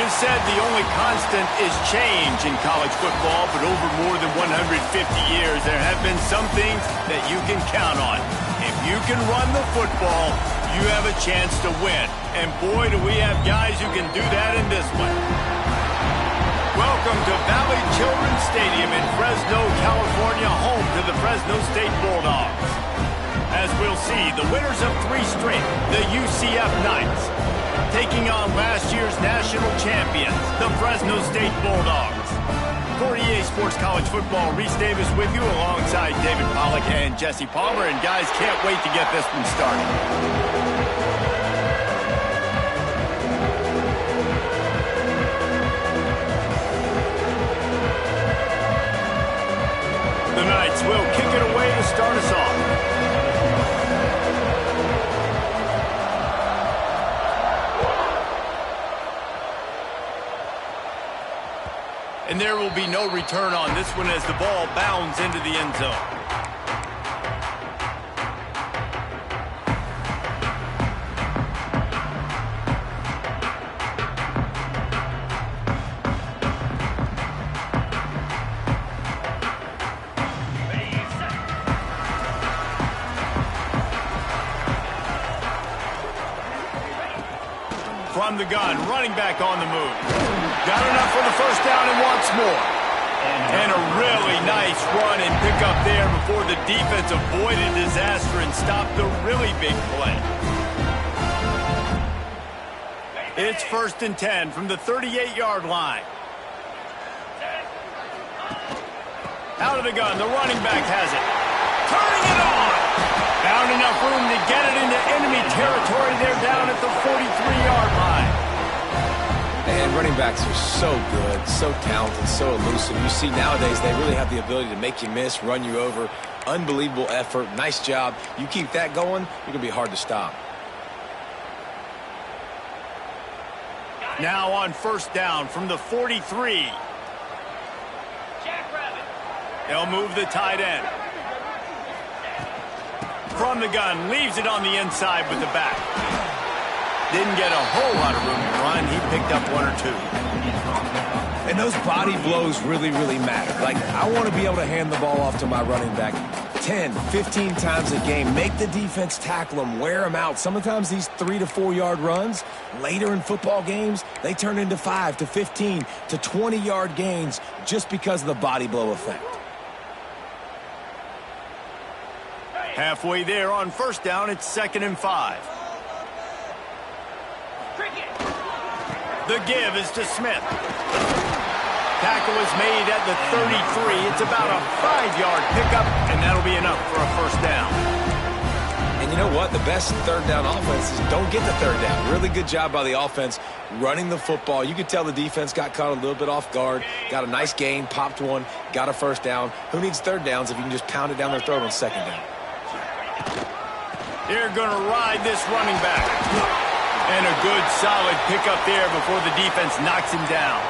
is said the only constant is change in college football, but over more than 150 years, there have been some things that you can count on. If you can run the football, you have a chance to win. And boy, do we have guys who can do that in this one. Welcome to Valley Children's Stadium in Fresno, California, home to the Fresno State Bulldogs. As we'll see, the winners of 3 straight, the UCF Knights, taking on last year's national champions, the Fresno State Bulldogs. For EA Sports College Football, Reese Davis with you alongside David Pollack and Jesse Palmer. And guys, can't wait to get this one started. The Knights will kick it away to start us off. And there will be no return on this one as the ball bounds into the end zone. From the gun, running back on the move. Got enough for the first down and wants more. And a really nice run and pick up there before the defense avoided disaster and stopped the really big play. It's 1st and 10 from the 38-yard line. Out of the gun, the running back has it. Turning it on. Found enough room to get it into enemy territory. They're down at the 43-yard line. And running backs are so good, so talented, so elusive. You see nowadays they really have the ability to make you miss, run you over. Unbelievable effort. Nice job. You keep that going, you're going to be hard to stop. Now on 1st down from the 43. They'll move the tight end. From the gun, leaves it on the inside with the back. Didn't get a whole lot of room to run. He picked up 1 or 2. And those body blows really, really matter. Like, I want to be able to hand the ball off to my running back 10, 15 times a game. Make the defense tackle them, wear them out. Sometimes these 3 to 4 yard runs, later in football games, they turn into 5 to 15 to 20 yard gains just because of the body blow effect. Halfway there on 1st down, it's 2nd and 5. The give is to Smith. Tackle is made at the 33. It's about a 5-yard pickup, and that'll be enough for a 1st down. And you know what? The best 3rd down offenses don't get the 3rd down. Really good job by the offense running the football. You could tell the defense got caught a little bit off guard, got a nice gain, popped one, got a 1st down. Who needs 3rd downs if you can just pound it down their throat on 2nd down? They're going to ride this running back. And a good, solid pickup there before the defense knocks him down.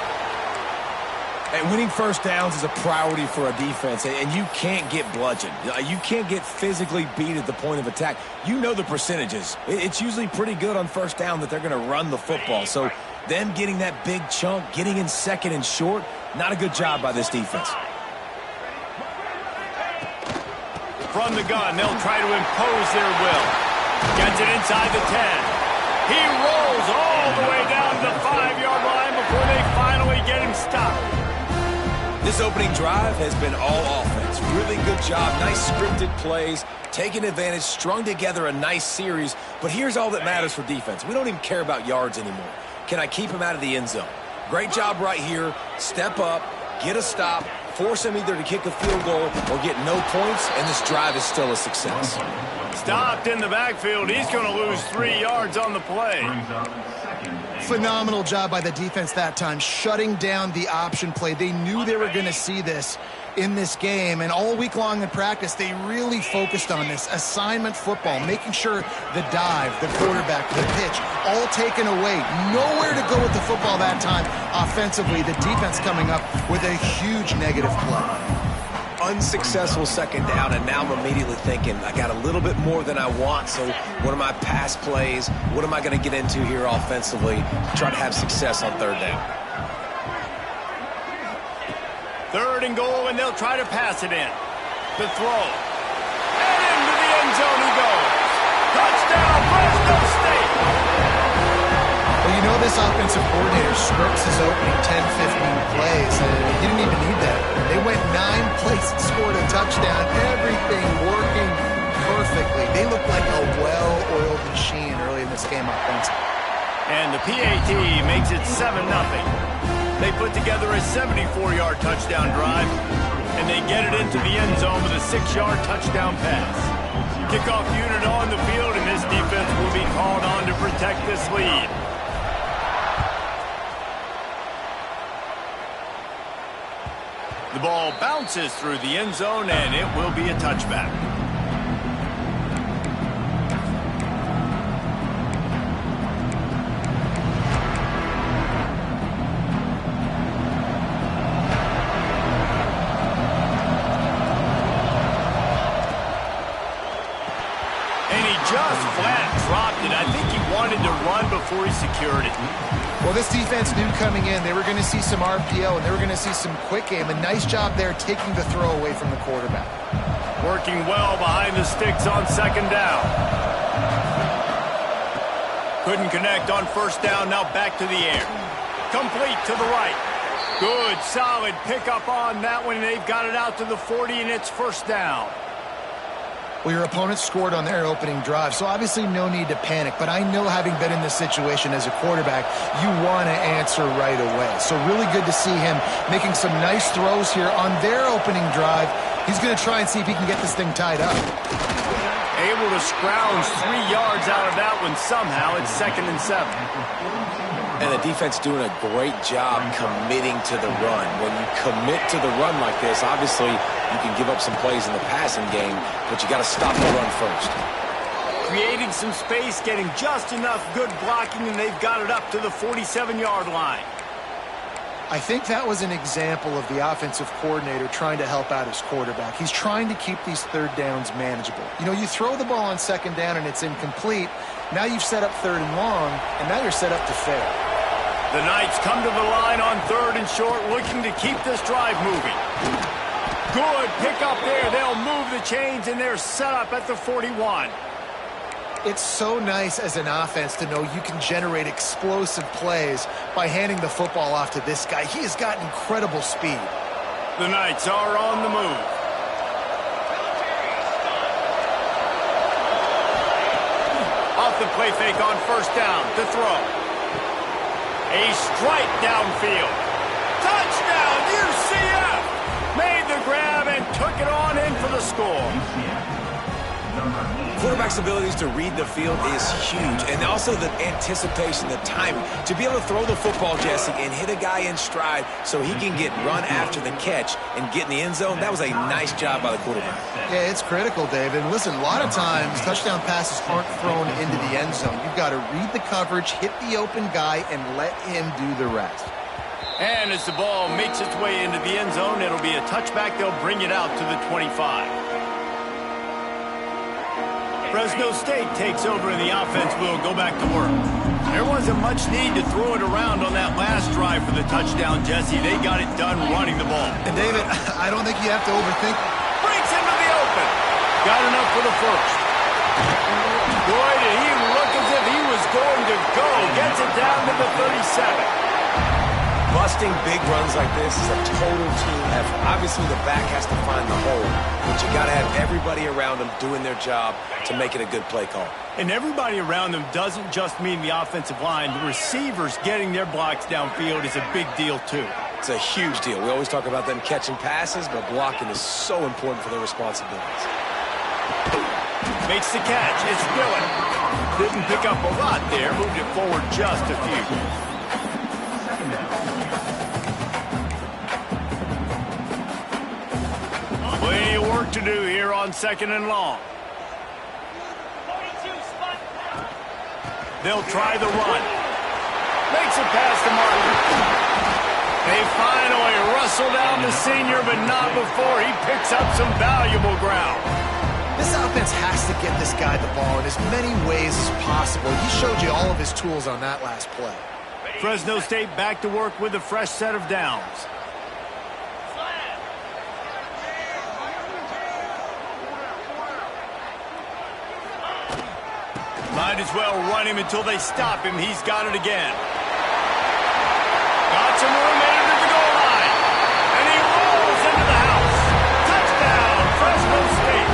And winning 1st downs is a priority for a defense, and you can't get bludgeoned. You can't get physically beat at the point of attack. You know the percentages. It's usually pretty good on 1st down that they're going to run the football. So them getting that big chunk, getting in 2nd and short, not a good job by this defense. From the gun, they'll try to impose their will. Gets it inside the 10. He rolls all the way down the 5-yard line before they finally get him stopped. This opening drive has been all offense. Really good job. Nice scripted plays, taking advantage, strung together a nice series. But here's all that matters for defense. We don't even care about yards anymore. Can I keep him out of the end zone? Great job right here. Step up, get a stop, force him either to kick a field goal or get no points, and this drive is still a success. Stopped in the backfield. He's going to lose 3 yards on the play. Phenomenal job by the defense that time, shutting down the option play. They knew they were going to see this in this game, and all week long in practice, they really focused on this assignment football, making sure the dive, the quarterback, the pitch, all taken away. Nowhere to go with the football that time offensively. The defense coming up with a huge negative play. unsuccessful second down, and now I'm immediately thinking, I got a little bit more than I want, so what are my pass plays? What am I going to get into here offensively to try to have success on third down? 3rd and goal, and they'll try to pass it in. The throw. And into the end zone he goes. Touchdown, Fresno State! Well, you know this offensive coordinator scripts his opening 10-15 plays, and he didn't even need that. They went 9 plays and scored a touchdown. Everything working perfectly. They looked like a well-oiled machine early in this game offensively. And the PAT makes it 7-0. They put together a 74-yard touchdown drive, and they get it into the end zone with a 6-yard touchdown pass. Kickoff unit on the field, and this defense will be called on to protect this lead. The ball bounces through the end zone, and it will be a touchback. Just flat dropped it. I think he wanted to run before he secured it. Well, this defense knew coming in they were going to see some RPO and they were going to see some quick game. A nice job there taking the throw away from the quarterback. Working well behind the sticks on 2nd down. Couldn't connect on 1st down. Now back to the air. Complete to the right. Good, solid pickup on that one. They've got it out to the 40, and it's 1st down. Well, your opponent scored on their opening drive, so obviously no need to panic. But I know, having been in this situation as a quarterback, you want to answer right away. So really good to see him making some nice throws here on their opening drive. He's going to try and see if he can get this thing tied up. Able to scrounge 3 yards out of that one somehow. It's 2nd and 7. And the defense doing a great job committing to the run. When you commit to the run like this, obviously you can give up some plays in the passing game, but you got to stop the run first. Creating some space, getting just enough good blocking, and they've got it up to the 47-yard line. I think that was an example of the offensive coordinator trying to help out his quarterback. He's trying to keep these 3rd downs manageable. You know, you throw the ball on 2nd down and it's incomplete. Now you've set up 3rd and long, and now you're set up to fail. The Knights come to the line on 3rd and short, looking to keep this drive moving. Good pick up there. They'll move the chains, and they're set up at the 41. It's so nice as an offense to know you can generate explosive plays by handing the football off to this guy. He has got incredible speed. The Knights are on the move. Off the play fake on 1st down to throw. A strike downfield. Touchdown, UCF! Made the grab and took it on in for the score. Quarterback's abilities to read the field is huge, and also the anticipation, the timing. To be able to throw the football, Jesse, and hit a guy in stride so he can get run after the catch and get in the end zone, that was a nice job by the quarterback. Yeah, it's critical, Dave. And listen, a lot of times touchdown passes aren't thrown into the end zone. You've got to read the coverage, hit the open guy, and let him do the rest. And as the ball makes its way into the end zone, it'll be a touchback. They'll bring it out to the 25. Fresno State takes over and the offense will go back to work. There wasn't much need to throw it around on that last drive for the touchdown, Jesse. They got it done running the ball. And David, I don't think you have to overthink it. Breaks into the open. Got enough for the 1st. Boy, did he look as if he was going to go. Gets it down to the 37. Busting big runs like this is a total team effort. Obviously, the back has to find the hole, but you got to have everybody around them doing their job to make it a good play call. And everybody around them doesn't just mean the offensive line. The receivers getting their blocks downfield is a big deal, too. It's a huge deal. We always talk about them catching passes, but blocking is so important for their responsibilities. Makes the catch. It's Miller. Didn't pick up a lot there. Moved it forward just a few. Plenty of work to do here on 2nd and long. They'll try the run. Makes it past the mark. They finally rustle down the senior, but not before he picks up some valuable ground. This offense has to get this guy the ball in as many ways as possible. He showed you all of his tools on that last play. Fresno State back to work with a fresh set of downs. Might as well run him until they stop him. He's got it again. Got some room into the goal line. And he rolls into the house. Touchdown, Fresno State.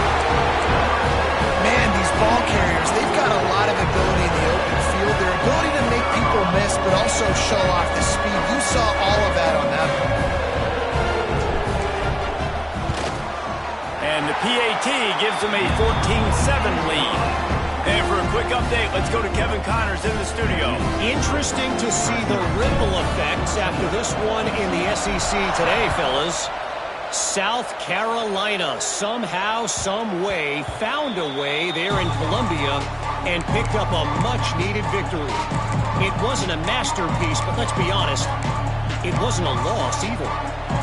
Man, these ball carriers, they've got a lot of ability in the open field. Their ability to make people miss, but also show off the speed. You saw all of that on that one. And the PAT gives them a 14-7 lead. And for a quick update, let's go to Kevin Connors in the studio. Interesting to see the ripple effects after this one in the SEC today, fellas. South Carolina somehow, some way, found a way there in Columbia and picked up a much-needed victory. It wasn't a masterpiece, but let's be honest, it wasn't a loss either.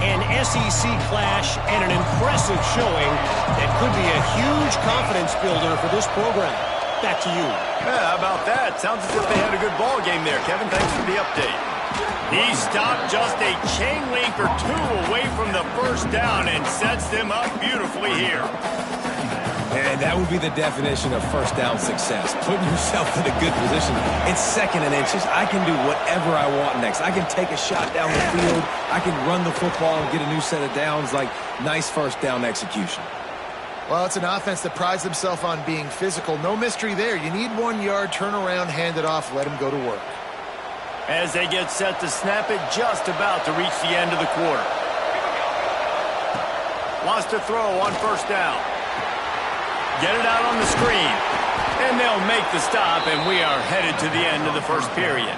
An SEC clash and an impressive showing that could be a huge confidence builder for this program. Back to you. Yeah, how about that? Sounds as if they had a good ball game there. Kevin, thanks for the update. He stopped just a chain link or two away from the first down and sets them up beautifully here. And that would be the definition of first down success. Putting yourself in a good position. It's second and inches. I can do whatever I want next. I can take a shot down the field. I can run the football and get a new set of downs. Like, nice first down execution. Well, it's an offense that prides themselves on being physical. No mystery there. You need 1 yard, turn around, hand it off, let him go to work. As they get set to snap it, just about to reach the end of the quarter. Wants to throw on first down. Get it out on the screen. And they'll make the stop, and we are headed to the end of the first period.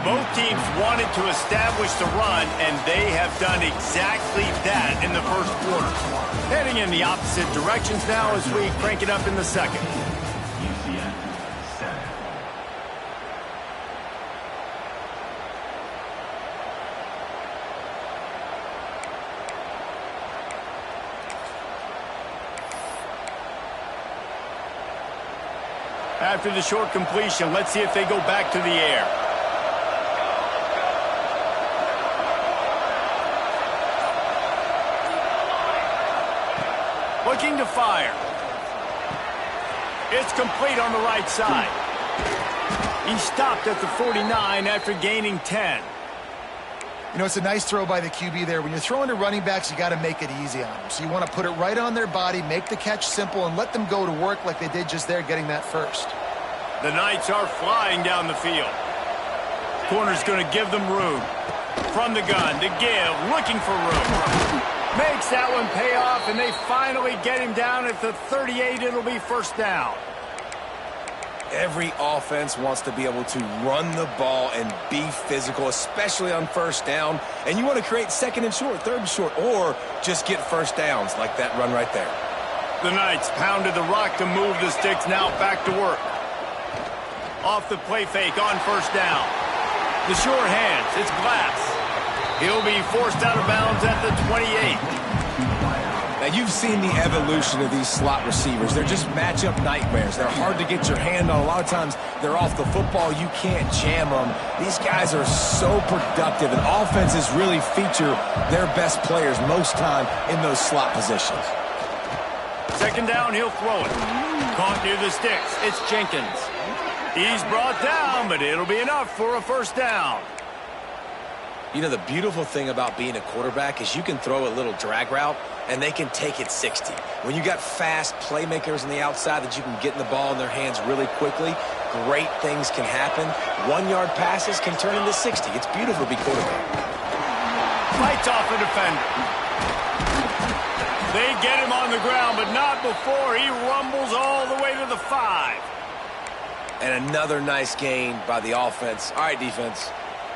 Both teams wanted to establish the run, and they have done exactly that in the first quarter. Heading in the opposite directions now as we crank it up in the second. After the short completion, let's see if they go back to the air. Looking to fire. It's complete on the right side. He stopped at the 49 after gaining 10. You know, it's a nice throw by the QB there. When you're throwing to running backs, you got to make it easy on them. So you want to put it right on their body, make the catch simple, and let them go to work like they did just there, getting that first. The Knights are flying down the field. Corner's going to give them room. From the gun, to give, looking for room. Makes that one pay off, and they finally get him down at the 38. It'll be first down. Every offense wants to be able to run the ball and be physical, especially on first down. And you want to create second and short, third and short, or just get first downs like that run right there. The Knights pounded the rock to move the sticks, now back to work. Off the play fake on first down. The sure hands, it's Glass. He'll be forced out of bounds at the 28. Now, you've seen the evolution of these slot receivers. They're just matchup nightmares. They're hard to get your hand on. A lot of times, they're off the football. You can't jam them. These guys are so productive, and offenses really feature their best players most time in those slot positions. Second down, he'll throw it. Caught near the sticks. It's Jenkins. He's brought down, but it'll be enough for a first down. You know, the beautiful thing about being a quarterback is you can throw a little drag route, and they can take it 60. When you got fast playmakers on the outside that you can get in the ball in their hands really quickly, great things can happen. 1 yard passes can turn into 60. It's beautiful to be quarterback. Fights off the defender. They get him on the ground, but not before he rumbles all the way to the 5. And another nice gain by the offense. All right, defense.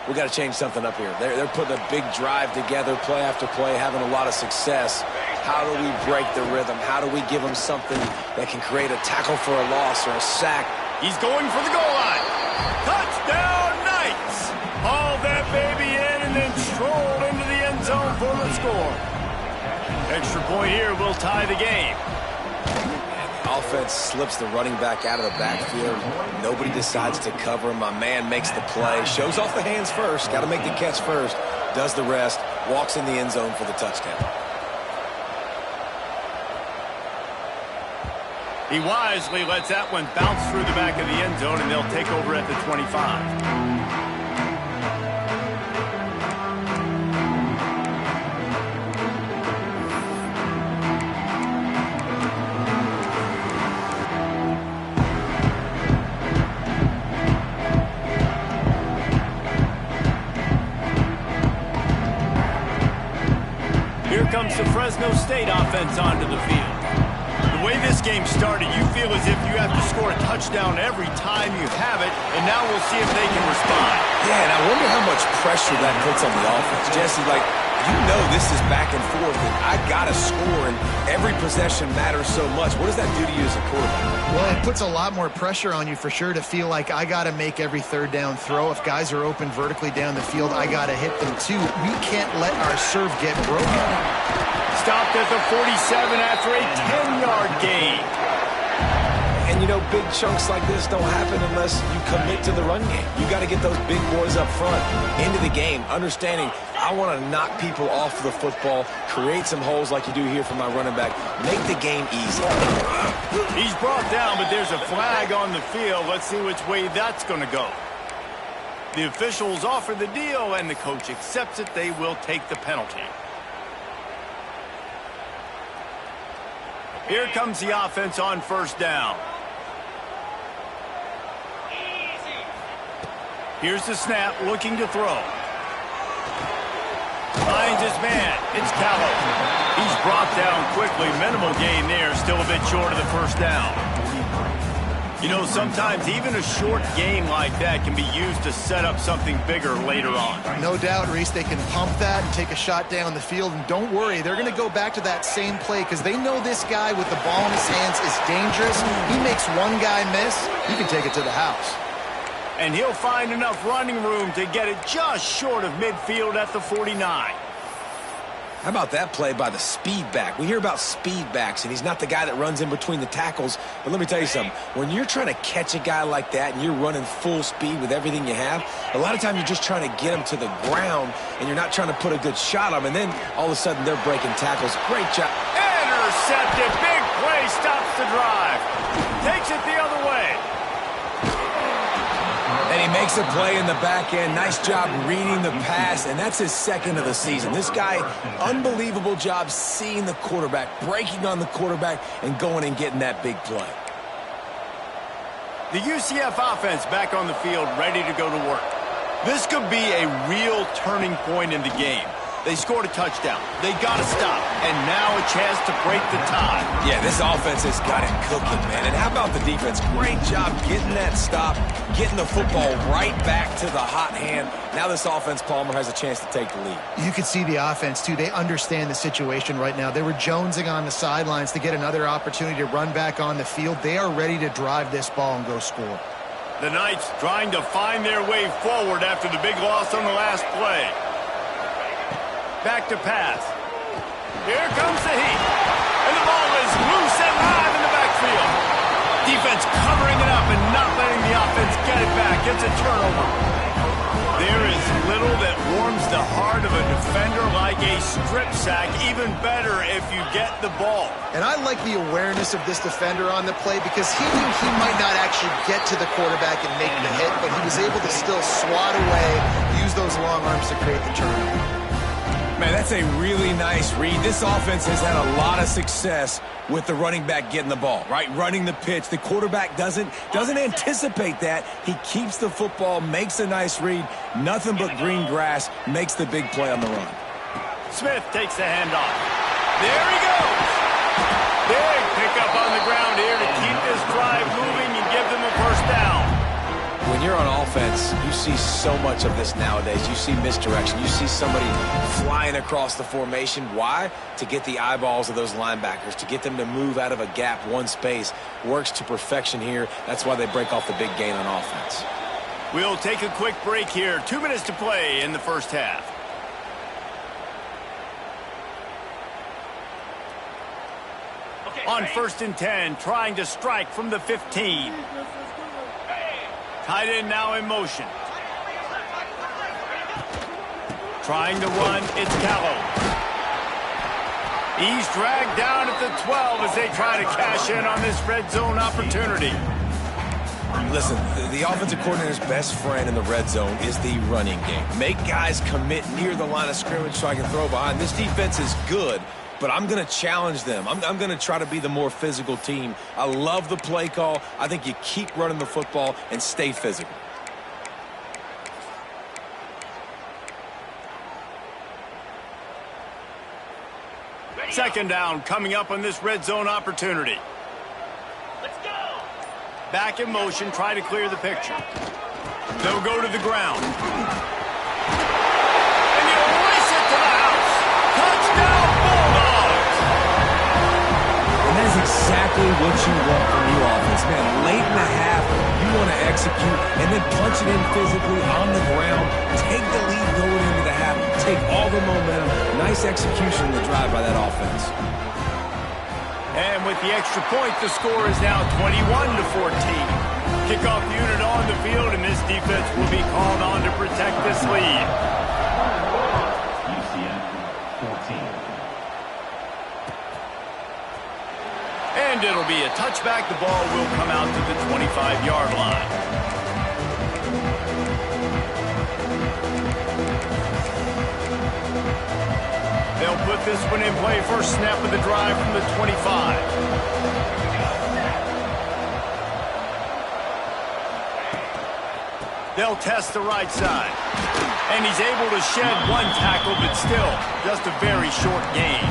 We got to change something up here. They're putting a big drive together, play after play, having a lot of success. How do we break the rhythm? How do we give them something that can create a tackle for a loss or a sack? He's going for the goal line. Touchdown, Knights! Haul that baby in and then score. Extra point here will tie the game. Offense slips the running back out of the backfield. Nobody decides to cover him. My man makes the play. Shows off the hands first. Got to make the catch first. Does the rest. Walks in the end zone for the touchdown. He wisely lets that one bounce through the back of the end zone, and they'll take over at the 25. Here comes the Fresno State offense onto the field. The way this game started, you feel as if you have to score a touchdown every time you have it, and now we'll see if they can respond. Yeah, and I wonder how much pressure that puts on the offense. Jesse, you know this is back and forth, and I got to score, and every possession matters so much. What does that do to you as a quarterback? Well, it puts a lot more pressure on you for sure to feel like I got to make every third down throw. If guys are open vertically down the field, I got to hit them too. We can't let our serve get broken. Stopped at the 47 after a 10-yard gain. And, you know, big chunks like this don't happen unless you commit to the run game. You got to get those big boys up front into the game, understanding I want to knock people off the football, create some holes like you do here for my running back, make the game easy. He's brought down, but there's a flag on the field. Let's see which way that's going to go. The officials offer the deal, and the coach accepts it. They will take the penalty. Here comes the offense on first down. Here's the snap, looking to throw. Finds his man. It's Callow. He's brought down quickly. Minimal gain there. Still a bit short of the first down. You know, sometimes even a short game like that can be used to set up something bigger later on. No doubt, Reese, they can pump that and take a shot down the field. And don't worry, they're going to go back to that same play because they know this guy with the ball in his hands is dangerous. He makes one guy miss, he can take it to the house. And he'll find enough running room to get it just short of midfield at the 49. How about that play by the speed back? We hear about speed backs, and he's not the guy that runs in between the tackles. But let me tell you something. When you're trying to catch a guy like that and you're running full speed with everything you have, a lot of times you're just trying to get him to the ground, and you're not trying to put a good shot on him. And then all of a sudden they're breaking tackles. Great job. Intercepted. Big play. Stops the drive. Takes it the other way. And he makes a play in the back end. Nice job reading the pass, and that's his second of the season. This guy, unbelievable job seeing the quarterback, breaking on the quarterback, and going and getting that big play. The UCF offense back on the field, ready to go to work. This could be a real turning point in the game. They scored a touchdown. They got to stop. And now a chance to break the tie. Yeah, this offense has got it cooking, man. And how about the defense? Great job getting that stop, getting the football right back to the hot hand. Now this offense, Palmer, has a chance to take the lead. You can see the offense, too. They understand the situation right now. They were jonesing on the sidelines to get another opportunity to run back on the field. They are ready to drive this ball and go score. The Knights trying to find their way forward after the big loss on the last play. Back to pass. Here comes the heat. And the ball is loose and live in the backfield. Defense covering it up and not letting the offense get it back. It's a turnover. There is little that warms the heart of a defender like a strip sack. Even better if you get the ball. And I like the awareness of this defender on the play because he knew he might not actually get to the quarterback and make the hit, but he was able to still swat away, use those long arms to create the turnover. Man, that's a really nice read. This offense has had a lot of success with the running back getting the ball, right? Running the pitch. The quarterback doesn't anticipate that. He keeps the football, makes a nice read. Nothing but green grass, makes the big play on the run. Smith takes the handoff. There he goes. Big pickup on the ground here to keep this drive moving and give them a first down. When you're on offense, you see so much of this nowadays. You see misdirection. You see somebody flying across the formation. Why? To get the eyeballs of those linebackers, to get them to move out of a gap, one space. Works to perfection here. That's why they break off the big gain on offense. We'll take a quick break here. 2 minutes to play in the first half. On 1st and 10, trying to strike from the 15. Tight end now in motion. Trying to run, it's Callow. He's dragged down at the 12 as they try to cash in on this red zone opportunity. Listen, the offensive coordinator's best friend in the red zone is the running game. Make guys commit near the line of scrimmage so I can throw behind. This defense is good, but I'm going to challenge them. I'm going to try to be the more physical team. I love the play call. I think you keep running the football and stay physical. Second down coming up on this red zone opportunity. Let's go. Back in motion, try to clear the picture. They'll go to the ground. And he'll race it to the house. Touchdown, Bulldogs! And that's exactly what you want from your offense, man. Late in the half, you want to execute and then punch it in physically on the ground. Take the lead going into the half. Take all the momentum. Nice execution on the drive by that offense. And with the extra point, the score is now 21-14. Kickoff unit on the field, and this defense will be called on to protect this lead. UCF 14. And it'll be a touchback. The ball will come out to the 25-yard line. They'll put this one in play. First snap of the drive from the 25. They'll test the right side. And he's able to shed one tackle, but still just a very short gain.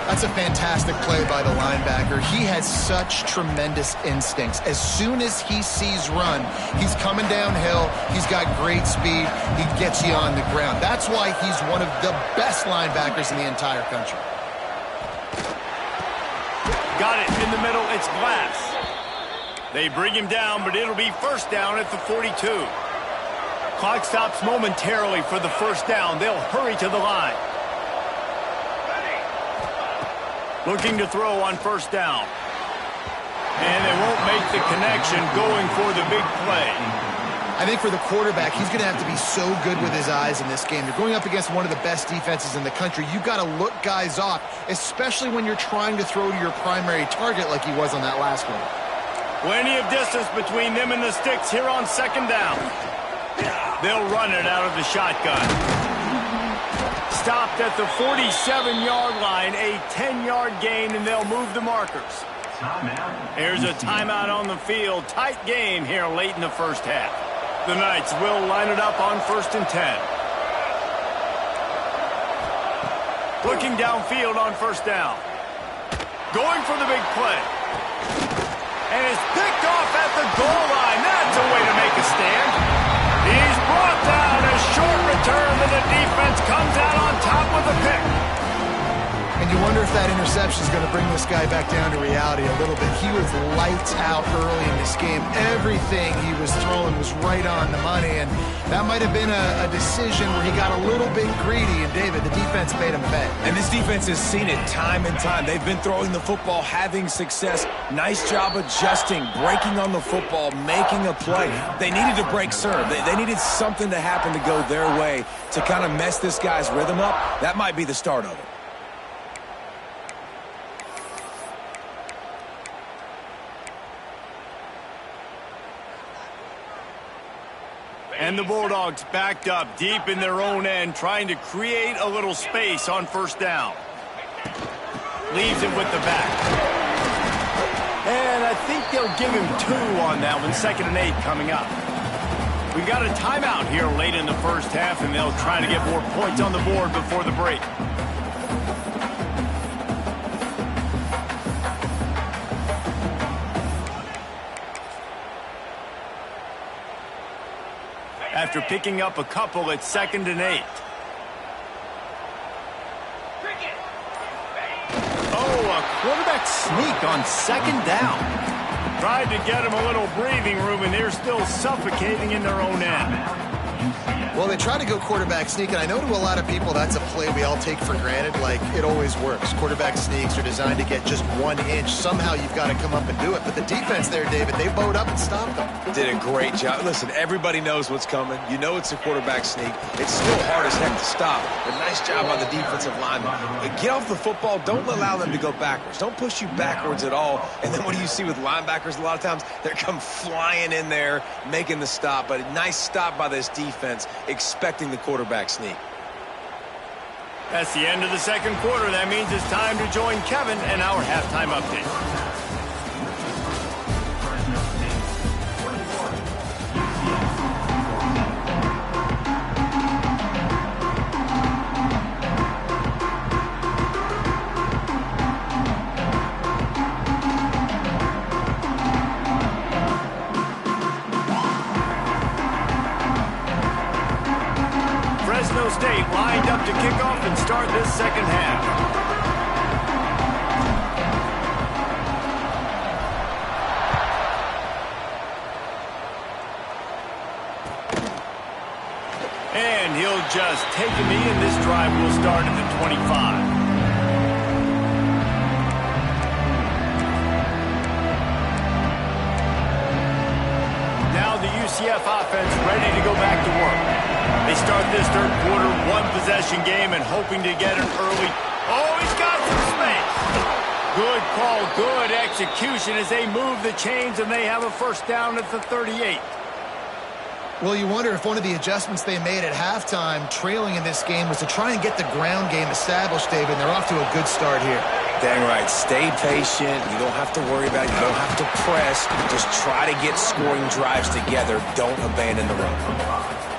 That's a fantastic play by the linebacker. He has such tremendous instincts. As soon as he sees run, he's coming downhill. He's got great speed. He gets you on the ground. That's why he's one of the best linebackers in the entire country. Got it in the middle. It's Glass. They bring him down, but it'll be first down at the 42. Clock stops momentarily for the first down. They'll hurry to the line. Looking to throw on first down. And they won't make the connection, going for the big play. I think for the quarterback, he's going to have to be so good with his eyes in this game. You're going up against one of the best defenses in the country. You've got to look guys off, especially when you're trying to throw to your primary target like he was on that last one. Plenty of distance between them and the sticks here on second down. They'll run it out of the shotgun. Stopped at the 47-yard line, a 10-yard gain, and they'll move the markers. Here's a timeout on the field. Tight game here late in the first half. The Knights will line it up on 1st and 10. Looking downfield on first down. Going for the big play. And it's picked off at the goal line. That's a way to make a stand. He's brought down, a short return, and the defense comes out on top with a pick. And you wonder if that interception is going to bring this guy back down to reality a little bit. He was lights out early in this game. Everything he was throwing was right on the money, and that might have been a decision where he got a little bit greedy, and David, the defense made him pay. And this defense has seen it time and time. They've been throwing the football, having success. Nice job adjusting, breaking on the football, making a play. They needed to break serve. They needed something to happen to go their way to kind of mess this guy's rhythm up. That might be the start of it. And the Bulldogs backed up deep in their own end, trying to create a little space on first down. Leaves it with the back. And I think they'll give him 2 on that one. 2nd and 8 coming up. We got a timeout here late in the first half, and they'll try to get more points on the board before the break. After picking up a couple, it's 2nd and 8. Oh, a quarterback sneak on 2nd down. Tried to get him a little breathing room, and they're still suffocating in their own end. Well, they try to go quarterback sneak, and I know to a lot of people that's a play we all take for granted. Like, it always works. Quarterback sneaks are designed to get just 1 inch. Somehow you've got to come up and do it. But the defense there, David, they bowed up and stopped them. Did a great job. Listen, everybody knows what's coming. You know it's a quarterback sneak. It's still hard as heck to stop. But nice job by the defensive lineman. Get off the football. Don't allow them to go backwards. Don't push you backwards at all. And then what do you see with linebackers a lot of times? They come flying in there, making the stop. But a nice stop by this defense, expecting the quarterback sneak. That's the end of the second quarter. That means it's time to join Kevin and our halftime update. Fresno State lined up to kick off and start this second half. And he'll just take a knee, and this drive will start at the 25. Now the UCF offense ready to go back to work. They start this third quarter, one-possession game, and hoping to get an early... Oh, he's got some space. Good call, good execution as they move the chains, and they have a first down at the 38. Well, you wonder if one of the adjustments they made at halftime, trailing in this game, was to try and get the ground game established, David, and they're off to a good start here. Dang right. Stay patient. You don't have to worry about it. You don't have to press. Just try to get scoring drives together. Don't abandon the run.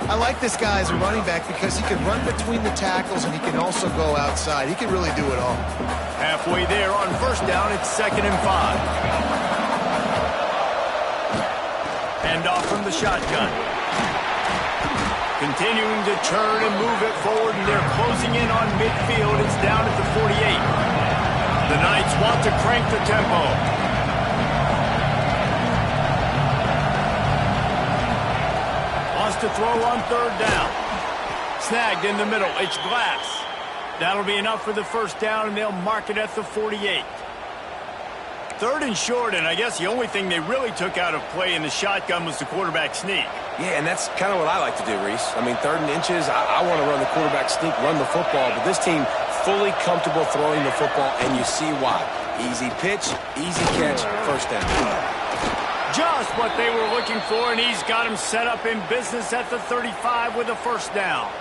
I like this guy as a running back because he can run between the tackles and he can also go outside. He can really do it all. Halfway there on first down, it's 2nd and 5. Hand off from the shotgun. Continuing to turn and move it forward, and they're closing in on midfield. It's down at the 48. The Knights want to crank the tempo. To throw on third down. Snagged in the middle. It's Glass. That'll be enough for the first down, and they'll mark it at the 48. 3rd and short, and I guess the only thing they really took out of play in the shotgun was the quarterback sneak. Yeah, and that's kind of what I like to do, Reese. I mean, 3rd and inches, I want to run the quarterback sneak, run the football, but this team fully comfortable throwing the football, and you see why. Easy pitch, easy catch, first down. Just what they were looking for, and he's got him set up in business at the 35 with a first down.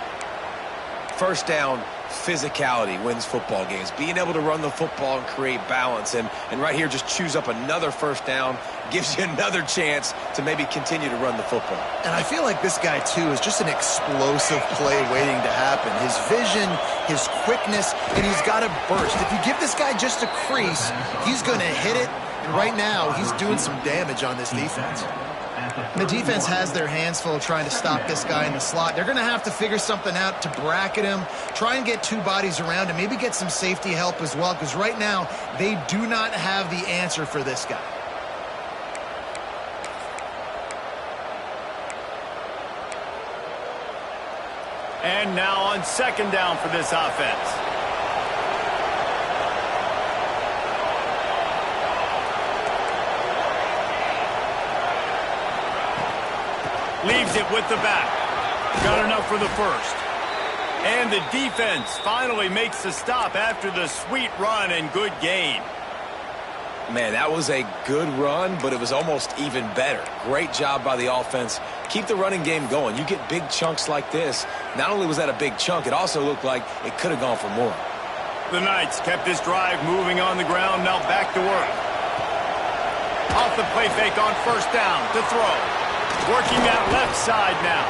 First down, physicality wins football games. Being able to run the football and create balance, and right here just choose up another first down, gives you another chance to maybe continue to run the football. And I feel like this guy, too, is just an explosive play waiting to happen. His vision, his quickness, and he's got a burst. If you give this guy just a crease, he's going to hit it. And right now, he's doing some damage on this defense. And the defense has their hands full trying to stop this guy in the slot. They're going to have to figure something out to bracket him, try and get 2 bodies around him, maybe get some safety help as well, because right now, they do not have the answer for this guy. And now on 2nd down for this offense. Leaves it with the back. Got enough for the first. And the defense finally makes the stop after the sweet run and good gain. Man, that was a good run, but it was almost even better. Great job by the offense. Keep the running game going. You get big chunks like this. Not only was that a big chunk, it also looked like it could have gone for more. The Knights kept this drive moving on the ground. Now back to work. Off the play fake on first down to throw. Working that left side now.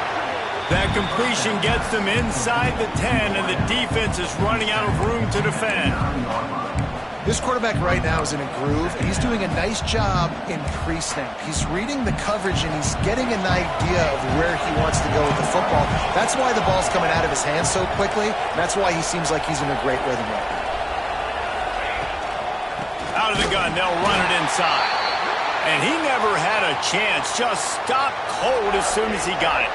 That completion gets them inside the 10, and the defense is running out of room to defend. This quarterback right now is in a groove, and he's doing a nice job in pre-snap. He's reading the coverage, and he's getting an idea of where he wants to go with the football. That's why the ball's coming out of his hands so quickly, and that's why he seems like he's in a great rhythm right now. Out of the gun, they'll run it inside. And he never had a chance, just stopped cold as soon as he got it.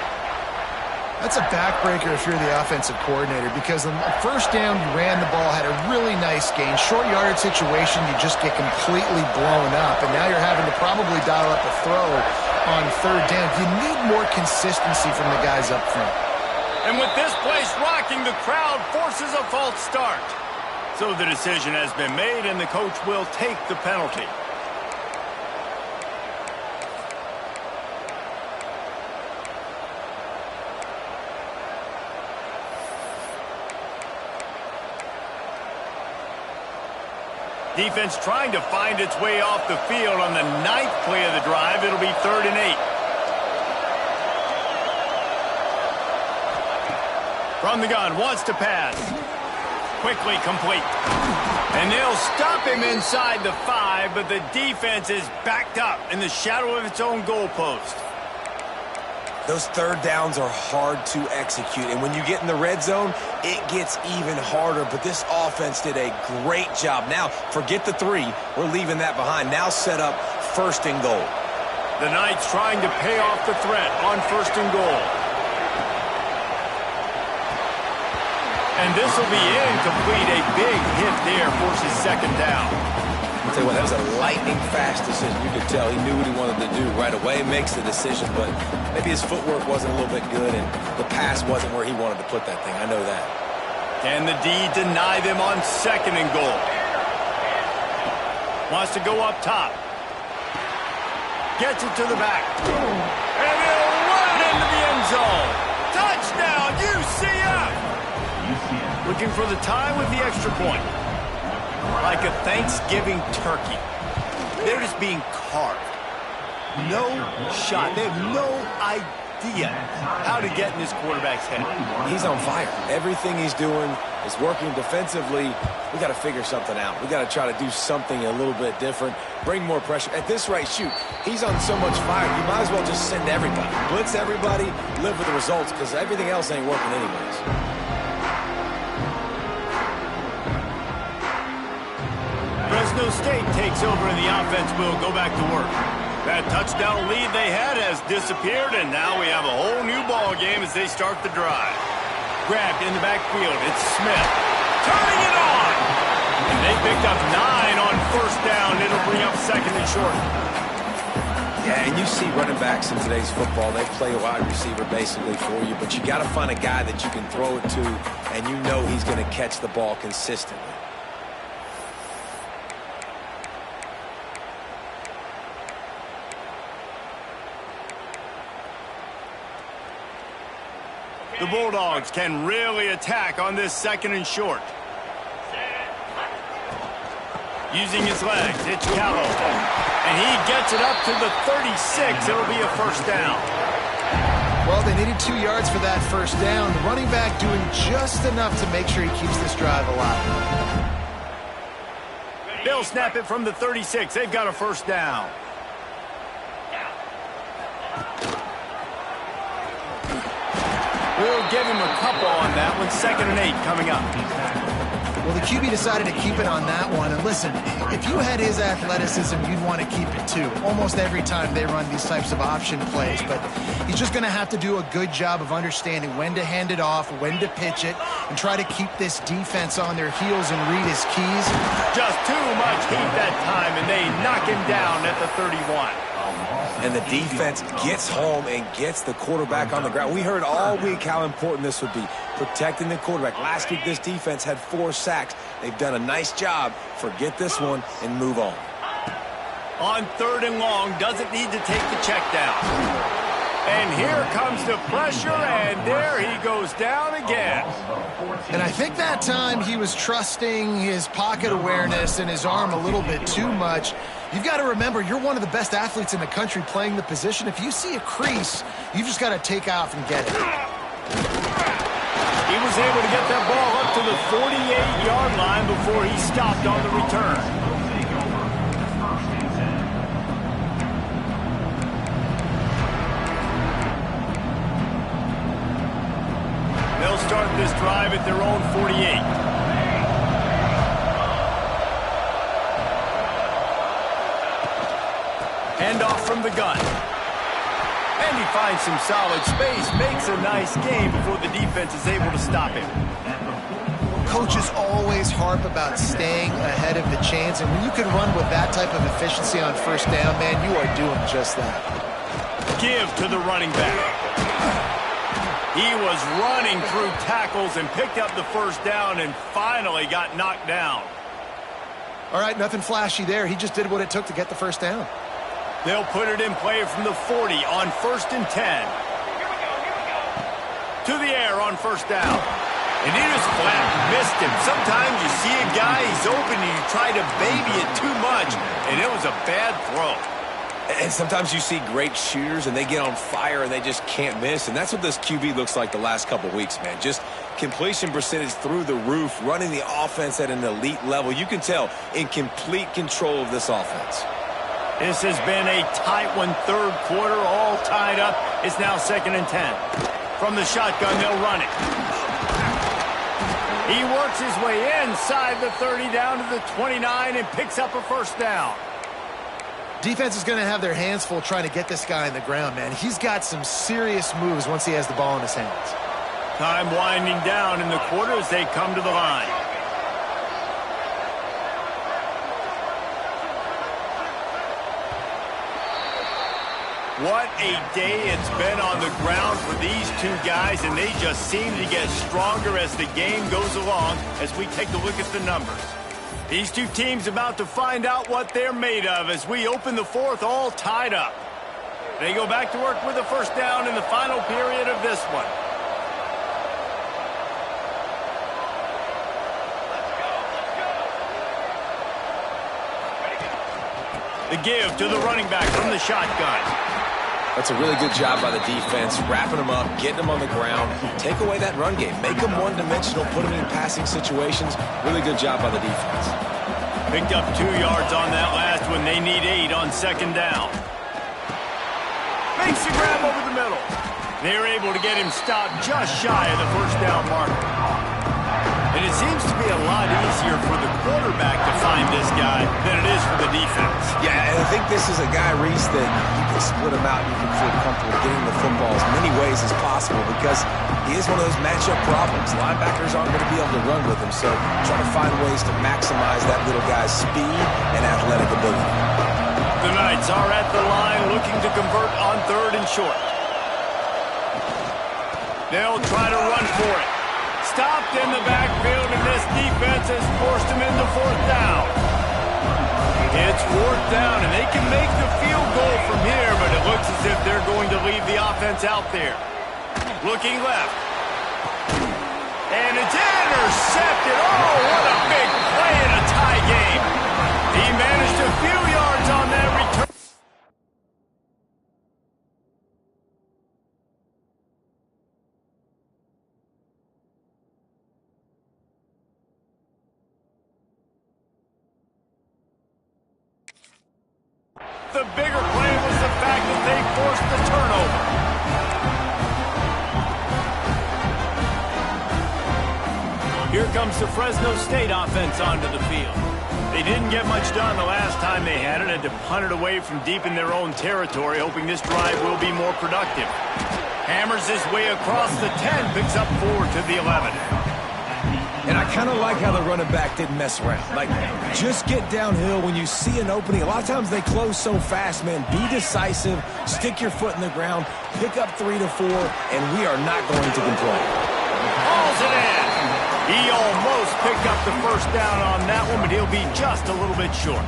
That's a backbreaker if you're the offensive coordinator, because on the first down, you ran the ball, had a really nice gain. Short yardage situation, you just get completely blown up, and now you're having to probably dial up a throw on third down. You need more consistency from the guys up front. And with this place rocking, the crowd forces a false start. So the decision has been made, and the coach will take the penalty. Defense trying to find its way off the field on the 9th play of the drive. It'll be 3rd and 8. From the gun, wants to pass. Quickly complete. And they'll stop him inside the 5, but the defense is backed up in the shadow of its own goalpost. Those third downs are hard to execute, and when you get in the red zone, it gets even harder, but this offense did a great job. Now, forget the 3. We're leaving that behind. Now set up 1st and goal. The Knights trying to pay off the threat on 1st and goal. And this will be incomplete. A big hit there forces 2nd down. I'll tell you what, that was a lightning-fast decision. You could tell he knew what he wanted to do right away, makes the decision, but maybe his footwork wasn't a little bit good, and the pass wasn't where he wanted to put that thing. I know that. Can the D deny them on 2nd and goal? Wants to go up top. Gets it to the back. And he'll run into the end zone. Touchdown, UCF! Looking for the tie with the extra point. Like a Thanksgiving turkey. They're just being carved. No shot. They have no idea how to get in this quarterback's head. He's on fire. Everything he's doing is working defensively. We got to figure something out. We got to try to do something a little bit different. Bring more pressure. At this rate, shoot, he's on so much fire. You might as well just send everybody. Blitz everybody, live with the results, because everything else ain't working anyways. Fresno State takes over and the offense will go back to work. That touchdown lead they had has disappeared, and now we have a whole new ball game as they start the drive. Grabbed in the backfield. It's Smith. Turning it on! And they picked up 9 on 1st down. It'll bring up 2nd and short. Yeah, and you see running backs in today's football, they play a wide receiver basically for you, but you got to find a guy that you can throw it to, and you know he's going to catch the ball consistently. The Bulldogs can really attack on this 2nd and short. Using his legs, it's Callow. And he gets it up to the 36. It'll be a 1st down. Well, they needed 2 yards for that 1st down. The running back doing just enough to make sure he keeps this drive alive. They'll snap it from the 36. They've got a 1st down. We'll give him a couple on that one. 2nd and 8 coming up. Well, the QB decided to keep it on that one. And listen, if you had his athleticism, you'd want to keep it too. Almost every time they run these types of option plays. But he's just going to have to do a good job of understanding when to hand it off, when to pitch it, and try to keep this defense on their heels and read his keys. Just too much heat that time, and they knock him down at the 31. And the defense gets home and gets the quarterback on the ground. We heard all week how important this would be, protecting the quarterback. Last week, this defense had 4 sacks. They've done a nice job. Forget this one and move on. On 3rd and long, doesn't need to take the check down. And here comes the pressure, and there he goes down again. And I think that time he was trusting his pocket awareness and his arm a little bit too much. You've got to remember, you're one of the best athletes in the country playing the position. If you see a crease, you've just got to take off and get it. He was able to get that ball up to the 48-yard line before he stopped on the return. They'll start this drive at their own 48. Handoff from the gun. And he finds some solid space, makes a nice game before the defense is able to stop him. Coaches always harp about staying ahead of the chains, and when you can run with that type of efficiency on first down, man, you are doing just that. Give to the running back. He was running through tackles and picked up the first down and finally got knocked down. All right, nothing flashy there. He just did what it took to get the first down. They'll put it in play from the 40 on 1st and 10. To the air on first down. And he just flat missed him. Sometimes you see a guy, he's open, and you try to baby it too much, and it was a bad throw. And sometimes you see great shooters, and they get on fire, and they just can't miss. And that's what this QB looks like the last couple weeks, man. Just completion percentage through the roof, running the offense at an elite level. You can tell in complete control of this offense. This has been a tight one, third quarter, all tied up. It's now 2nd and 10. From the shotgun, they'll run it. He works his way inside the 30 down to the 29 and picks up a first down. Defense is going to have their hands full trying to get this guy on the ground, man. He's got some serious moves once he has the ball in his hands. Time winding down in the quarter as they come to the line. What a day it's been on the ground for these two guys, and they just seem to get stronger as the game goes along as we take a look at the numbers. These two teams about to find out what they're made of as we open the fourth all tied up. They go back to work with a first down in the final period of this one. The give to the running back from the shotgun. That's a really good job by the defense, wrapping them up, getting them on the ground. Take away that run game. Make them one-dimensional, put them in passing situations. Really good job by the defense. Picked up 2 yards on that last one. They need 8 on 2nd down. Makes the grab over the middle. They're able to get him stopped just shy of the first down marker. And it seems to be a lot easier for the quarterback to find this guy than it is for the defense. Yeah, and I think this is a guy, Reese, that you can split him out. You can feel comfortable getting the football as many ways as possible because he is one of those matchup problems. Linebackers aren't going to be able to run with him, so try to find ways to maximize that little guy's speed and athletic ability. The Knights are at the line looking to convert on 3rd and short. They'll try to run for it. Stopped in the backfield, and this defense has forced him into 4th down. It's 4th down, and they can make the field goal from here, but it looks as if they're going to leave the offense out there. Looking left. And it's intercepted. Oh, what a big play in a tie game. He managed a few yards on that return. The bigger play was the fact that they forced the turnover. Here comes the Fresno State offense onto the field. They didn't get much done the last time they had it, had to punt it away from deep in their own territory, hoping this drive will be more productive. Hammers his way across the 10, picks up 4 to the 11. And I kind of like how the running back didn't mess around. Like, just get downhill when you see an opening. A lot of times they close so fast, man. Be decisive, stick your foot in the ground, pick up 3 to 4, and we are not going to complain. Hauls it in. He almost picked up the first down on that one, but he'll be just a little bit short.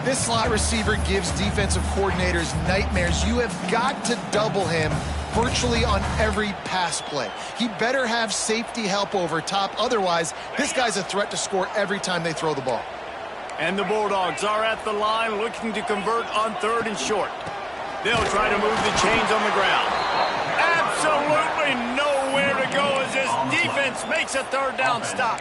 This slot receiver gives defensive coordinators nightmares. You have got to double him virtually on every pass play. He better have safety help over top. Otherwise, this guy's a threat to score every time they throw the ball. And the Bulldogs are at the line looking to convert on 3rd and short. They'll try to move the chains on the ground. Absolutely nowhere to go as this defense makes a 3rd down stop.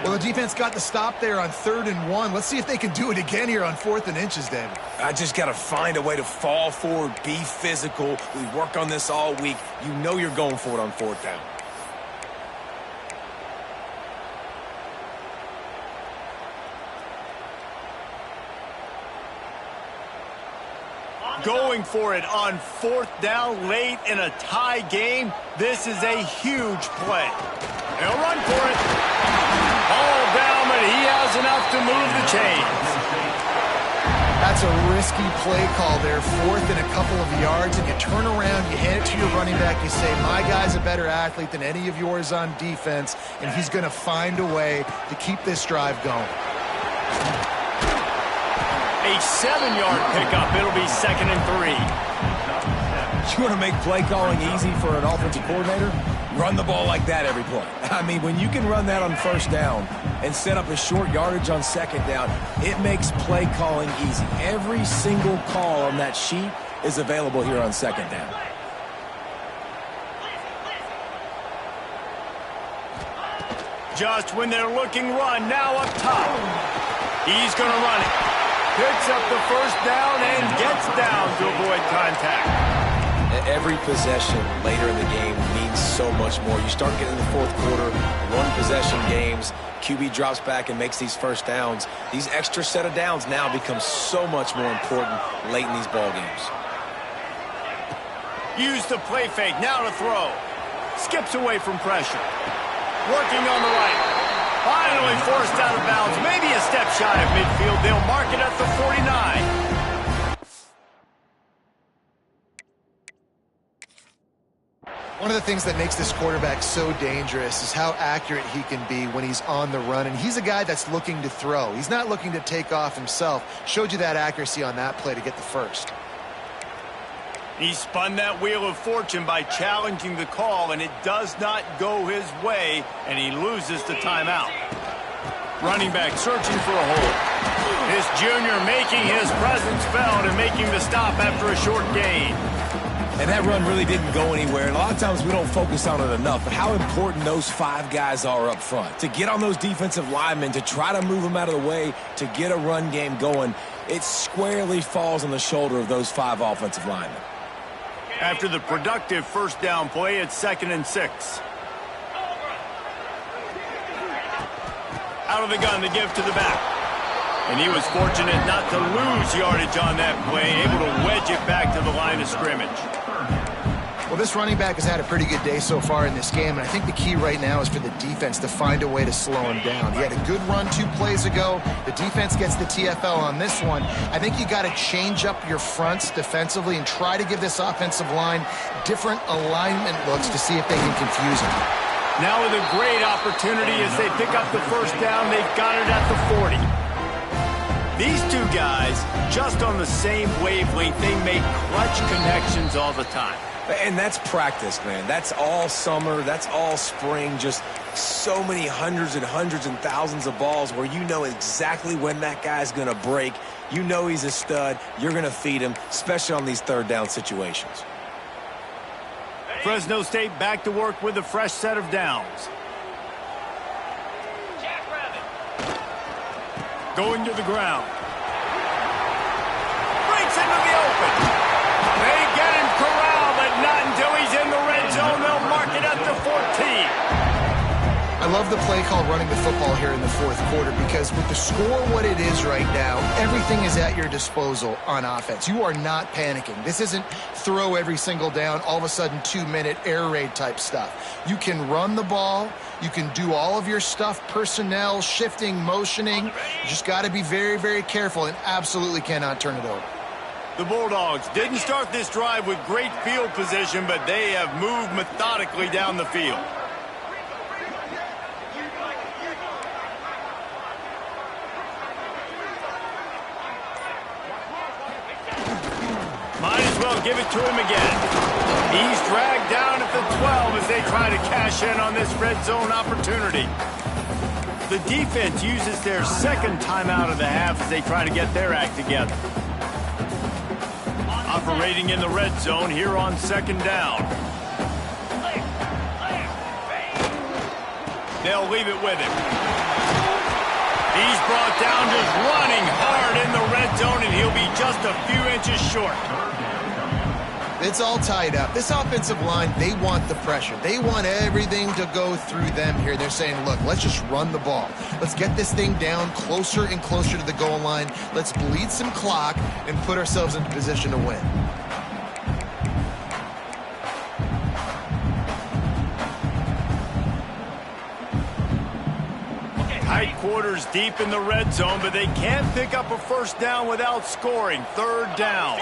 Well, the defense got the stop there on 3rd and 1. Let's see if they can do it again here on 4th and inches, David. I just got to find a way to fall forward, be physical. We work on this all week. You know you're going for it on 4th down. Going going for it on 4th down late in a tie game. This is a huge play. He'll run for it. Ball down, but he has enough to move the chains. That's a risky play call there, 4th and a couple of yards, and you turn around, you hand it to your running back, you say, my guy's a better athlete than any of yours on defense, and he's going to find a way to keep this drive going. A 7-yard pickup. It'll be 2nd and 3. You want to make play calling easy for an offensive coordinator? Run the ball like that every play. I mean, when you can run that on 1st down and set up a short yardage on 2nd down, it makes play calling easy. Every single call on that sheet is available here on 2nd down. Just when they're looking run, now up top. He's going to run it. Picks up the 1st down and gets down to avoid contact. Every possession later in the game means so much more. You start getting the 4th quarter, 1-possession games, QB drops back and makes these 1st downs. These extra set of downs now become so much more important late in these ball games. Use the play fake, now to throw. Skips away from pressure. Working on the right. Finally forced out of bounds. Maybe a step shy of midfield. They'll mark it at the 49. One of the things that makes this quarterback so dangerous is how accurate he can be when he's on the run. And he's a guy that's looking to throw. He's not looking to take off himself. Showed you that accuracy on that play to get the 1st. He spun that wheel of fortune by challenging the call, and it does not go his way, and he loses the timeout. Running back searching for a hole. This junior making his presence felt and making the stop after a short gain. And that run really didn't go anywhere. And a lot of times we don't focus on it enough, but how important those 5 guys are up front. To get on those defensive linemen, to try to move them out of the way, to get a run game going, it squarely falls on the shoulder of those 5 offensive linemen. After the productive 1st down play, it's 2nd and 6. Out of the gun, the give to the back. And he was fortunate not to lose yardage on that play, able to wedge it back to the line of scrimmage. Well, this running back has had a pretty good day so far in this game, and I think the key right now is for the defense to find a way to slow him down. He had a good run 2 plays ago. The defense gets the TFL on this one. I think you got to change up your fronts defensively and try to give this offensive line different alignment looks to see if they can confuse him. Now with a great opportunity as they pick up the 1st down, they've got it at the 40. These 2 guys, just on the same wavelength, they make clutch connections all the time. And that's practice, man. That's all summer. That's all spring. Just so many hundreds and thousands of balls where you know exactly when that guy's going to break. You know he's a stud. You're going to feed him, especially on these 3rd down situations. Fresno State back to work with a fresh set of downs. Going to the ground. Breaks into the open. They get him corralled, but not until he's in the red zone. They'll mark it at the 14. I love the play call running the football here in the 4th quarter because with the score what it is right now, everything is at your disposal on offense. You are not panicking. This isn't throw every single down, all of a sudden 2-minute air raid type stuff. You can run the ball. You can do all of your stuff, personnel, shifting, motioning. You just got to be very, very careful and absolutely cannot turn it over. The Bulldogs didn't start this drive with great field position, but they have moved methodically down the field. Might as well give it to him again. He's dragged down at the 12 as they try to cash in on this red zone opportunity. The defense uses their 2nd timeout of the half as they try to get their act together. Operating in the red zone here on 2nd down. They'll leave it with him. He's brought down just running hard in the red zone, and he'll be just a few inches short. It's all tied up. This offensive line, they want the pressure. They want everything to go through them here. They're saying, look, let's just run the ball. Let's get this thing down closer and closer to the goal line. Let's bleed some clock and put ourselves into position to win. Tight quarters deep in the red zone, but they can't pick up a first down without scoring. Third down.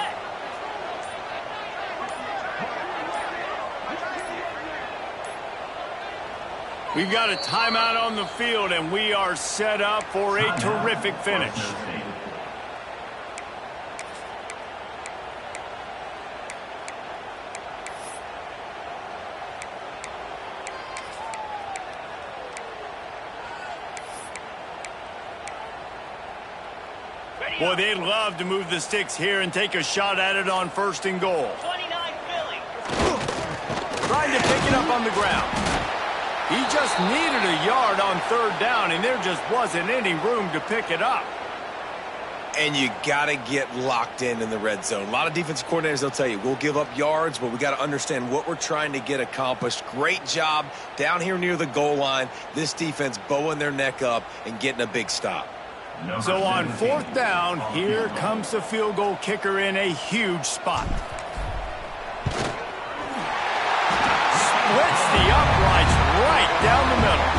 We've got a timeout on the field, and we are set up for a terrific finish. Boy, they'd love to move the sticks here and take a shot at it on 1st and goal. 29 Philly. Trying to pick it up on the ground. He just needed a yard on 3rd down, and there just wasn't any room to pick it up. And you got to get locked in the red zone. A lot of defensive coordinators, they'll tell you, we'll give up yards, but we got to understand what we're trying to get accomplished. Great job down here near the goal line. This defense bowing their neck up and getting a big stop. So on 4th down, here comes the field goal kicker in a huge spot. Splits the uprights right down the middle.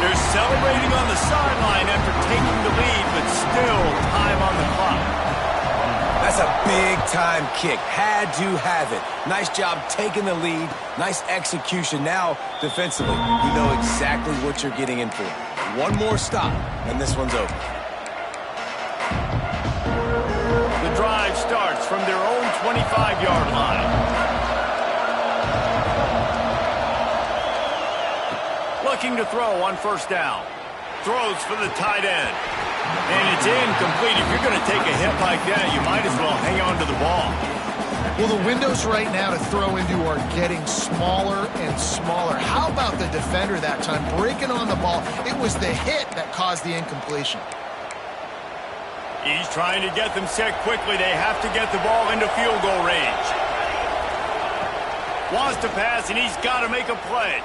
They're celebrating on the sideline after taking the lead, but still time on the clock. That's a big-time kick. Had to have it. Nice job taking the lead. Nice execution. Now, defensively, you know exactly what you're getting in for. One more stop, and this one's over. The drive starts from their own 25-yard line. Looking to throw on 1st down. Throws for the tight end. And it's incomplete. If you're going to take a hit like that, you might as well hang on to the ball. Well, the windows right now to throw into are getting smaller and smaller. How about the defender that time breaking on the ball? It was the hit that caused the incompletion. He's trying to get them set quickly. They have to get the ball into field goal range. Wants to pass, and he's got to make a play.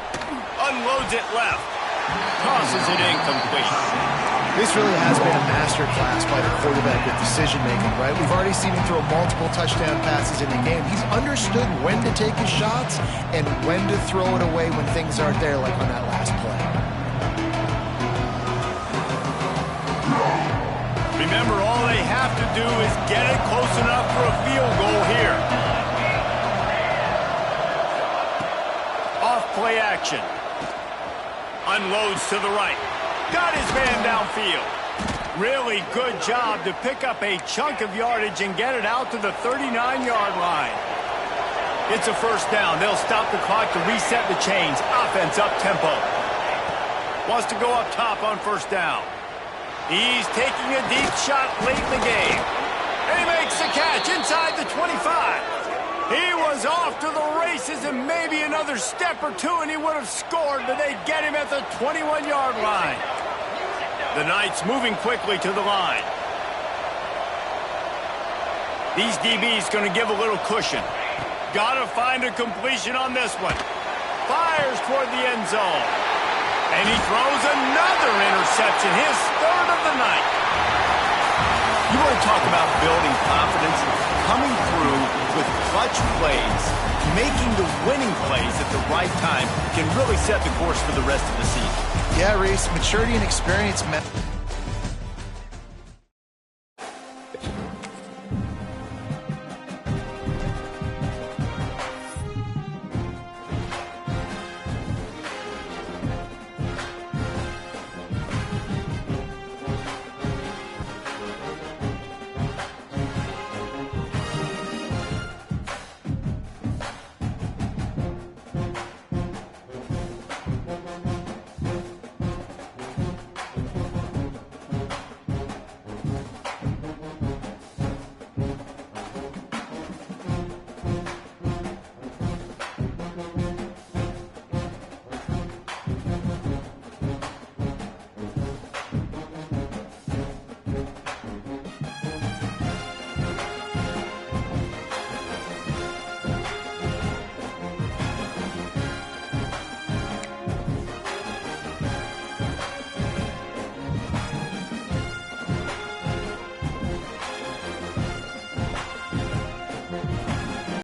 Unloads it left. Tosses it incomplete. This really has been a master class by the quarterback with decision-making, right? We've already seen him throw multiple touchdown passes in the game. He's understood when to take his shots and when to throw it away when things aren't there, like on that last play. Remember, all they have to do is get it close enough for a field goal here. Off play action. Unloads to the right. Got his man downfield. Really good job to pick up a chunk of yardage and get it out to the 39-yard line. It's a 1st down. They'll stop the clock to reset the chains. Offense up tempo. Wants to go up top on 1st down. He's taking a deep shot late in the game. And he makes the catch inside the 25. He was off to the races, and maybe another step or two and he would have scored, but they get him at the 21-yard line. The Knights moving quickly to the line. These DBs going to give a little cushion. Got to find a completion on this one. Fires toward the end zone. And he throws another interception, his 3rd of the night. You want to talk about building confidence? Coming through with clutch plays, making the winning plays at the right time can really set the course for the rest of the season. Yeah, Reese, maturity and experience.